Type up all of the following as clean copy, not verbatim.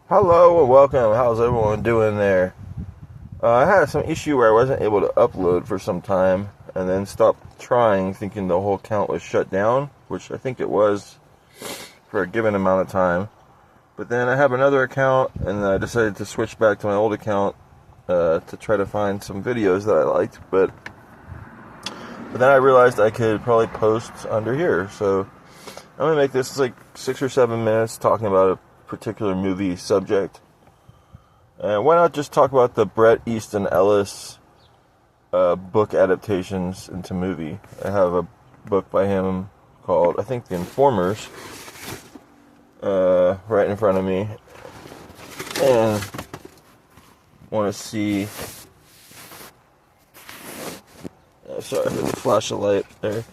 Hello and welcome. How's everyone doing there? I had some issue where I wasn't able to upload for some time and then stopped trying thinking the whole account was shut down, which I think it was for a given amount of time. But then I have another account and I decided to switch back to my old account to try to find some videos that I liked. But then I realized I could probably post under here. So I'm going to make this like 6 or 7 minutes talking about a particular movie subject. And why not just talk about the Bret, Easton, Ellis book adaptations into movie? I have a book by him called, I think, The Informers, right in front of me. And want to see... sorry for the flash of light there.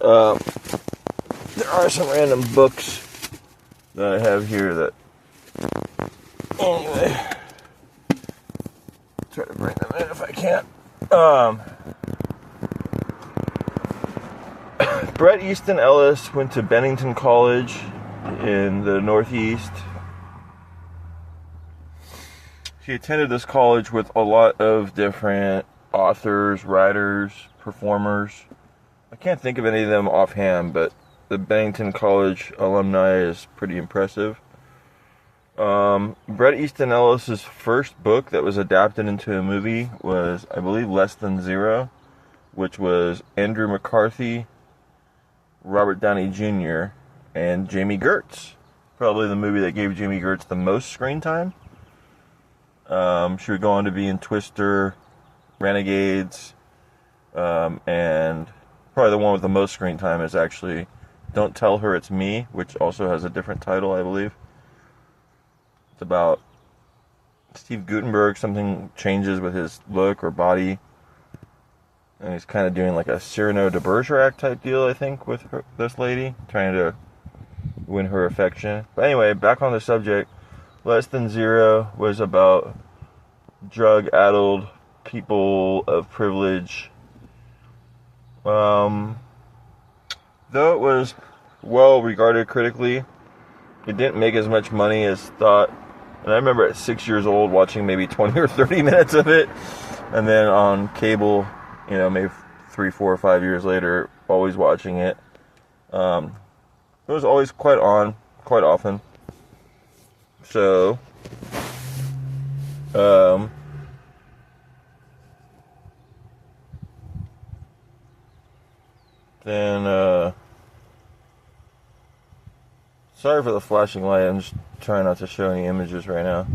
There are some random books that I have here that... Anyway, try to bring them in if I can. Bret Easton Ellis went to Bennington College in the Northeast. He attended this college with a lot of different authors, writers, performers. I can't think of any of them offhand, but the Bennington College alumni is pretty impressive. Bret Easton Ellis' first book that was adapted into a movie was, I believe, Than0, which was Andrew McCarthy, Robert Downey Jr., and Jamie Gertz. Probably the movie that gave Jamie Gertz the most screen time. She would go on to be in Twister, Renegades, and probably the one with the most screen time is actually Don't Tell Her It's Me, which also has a different title, I believe. It's about Steve Guttenberg. Something changes with his look or body, and he's kind of doing like a Cyrano de Bergerac type deal, I think, with this lady, trying to win her affection. But anyway, back on the subject. Than0 was about drug-addled people of privilege. Though it was well regarded critically, it didn't make as much money as thought. And I remember at 6 years old watching maybe 20 or 30 minutes of it, and then on cable, maybe 3, 4, or 5 years later, always watching it. It was always quite often. So, then, sorry for the flashing light, I'm just trying not to show any images right now.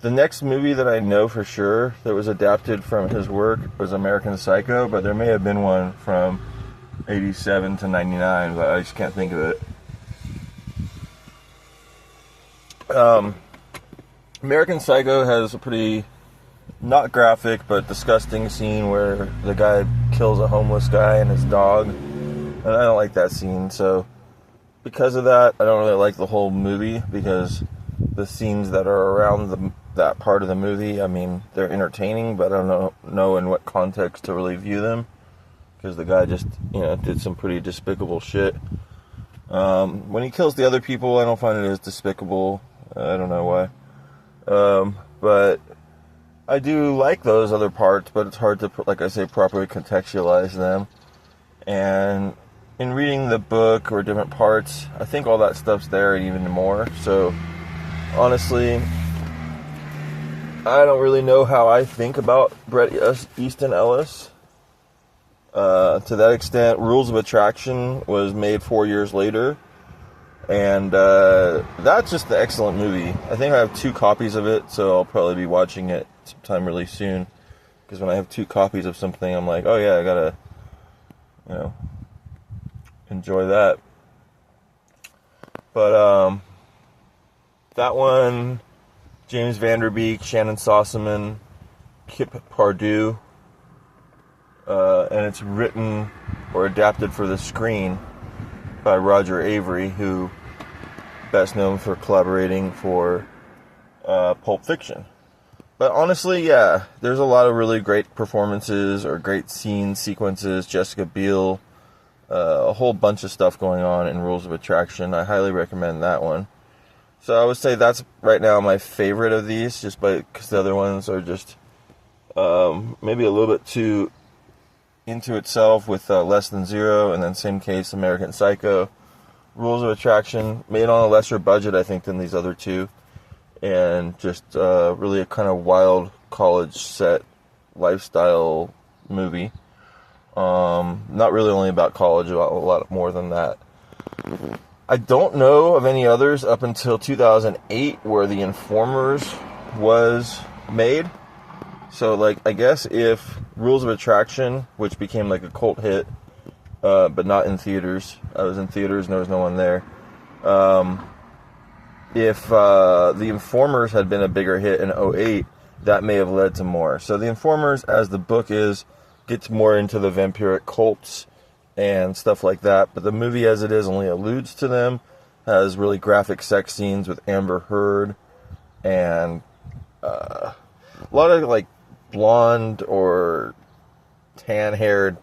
The next movie that I know for sure that was adapted from his work was AmericanPsycho, but there may have been one from 87 to 99, but I just can't think of it. AmericanPsycho has a pretty, not graphic, but disgusting scene where the guy kills a homeless guy and his dog. And I don't like that scene, so because of that, I don't really like the whole movie, because the scenes that are around that part of the movie, I mean, they're entertaining, but I don't know in what context to really view them, because the guy just, did some pretty despicable shit. When he kills the other people, I don't find it as despicable. I don't know why. But I do like those other parts, but it's hard to, like I say, properly contextualize them. And in reading the book or different parts, I think all that stuff's there and even more. So, honestly, I don't really know how I think about Bret Easton Ellis. To that extent, Rules of Attraction was made 4 years later. And that's just an excellent movie. I think I have 2 copies of it, so I'll probably be watching it sometime really soon. Because when I have 2 copies of something, I'm like, oh yeah, I gotta, enjoy that. But that one, James Van Der Beek, Shannon Sossamon, Kip Pardue, and it's written or adapted for the screen by Roger Avery, who best known for collaborating for Pulp Fiction. But honestly, yeah, there's a lot of really great performances or great scene sequences. Jessica Biel, a whole bunch of stuff going on in Rules of Attraction. I highly recommend that one. So I would say that's right now my favorite of these, just because the other ones are just maybe a little bit too into itself with Less Than Zero, and then same case American Psycho. Rules of Attraction, made on a lesser budget, I think, than these other two, and just really a kind of wild college set lifestyle movie. Not really only about college, about a lot more than that. I don't know of any others up until 2008 where The Informers was made. So, like, I guess if Rules of Attraction, which became like a cult hit, but not in theaters. I was in theaters and there was no one there. If The Informers had been a bigger hit in 2008, that may have led to more. So The Informers, as the book is, gets more into the vampiric cults and stuff like that. But the movie as it is only alludes to them, has really graphic sex scenes with Amber Heard, and a lot of like blonde or tan-haired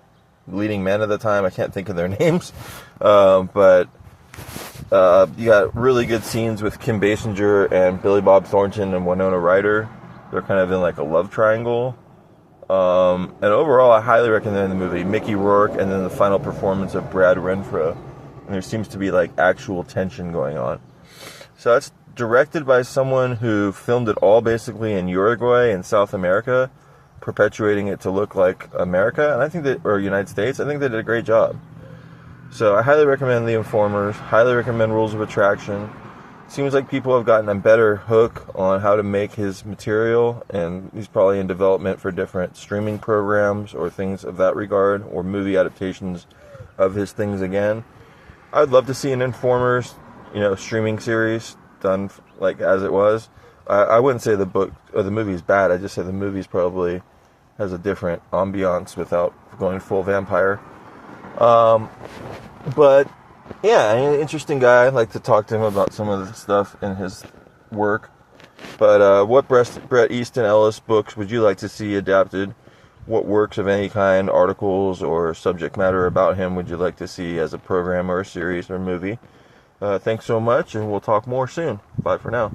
leading men at the time. I can't think of their names. But you got really good scenes with Kim Basinger and Billy Bob Thornton and Winona Ryder. They're kind of in like a love triangle. And overall, I highly recommend the movie. Mickey Rourke, and then the final performance of Brad Renfro. And there seems to be like actual tension going on. So it's directed by someone who filmed it all basically in Uruguay and South America, perpetuating it to look like America, and I think that, or United States. I think they did a great job. So I highly recommend The Informers. Highly recommend Rules of Attraction. Seems like people have gotten a better hook on how to make his material, and he's probably in development for different streaming programs or things of that regard, or movie adaptations of his things again. I'd love to see an Informers, streaming series done like as it was. I wouldn't say the book or the movie is bad. I just say the movie's probably has a different ambiance without going full vampire. But yeah, an interesting guy. I'd like to talk to him about some of the stuff in his work. But what Bret Easton Ellis books would you like to see adapted? What works of any kind, articles or subject matter about him would you like to see as a program or a series or movie? Thanks so much, and we'll talk more soon. Bye for now.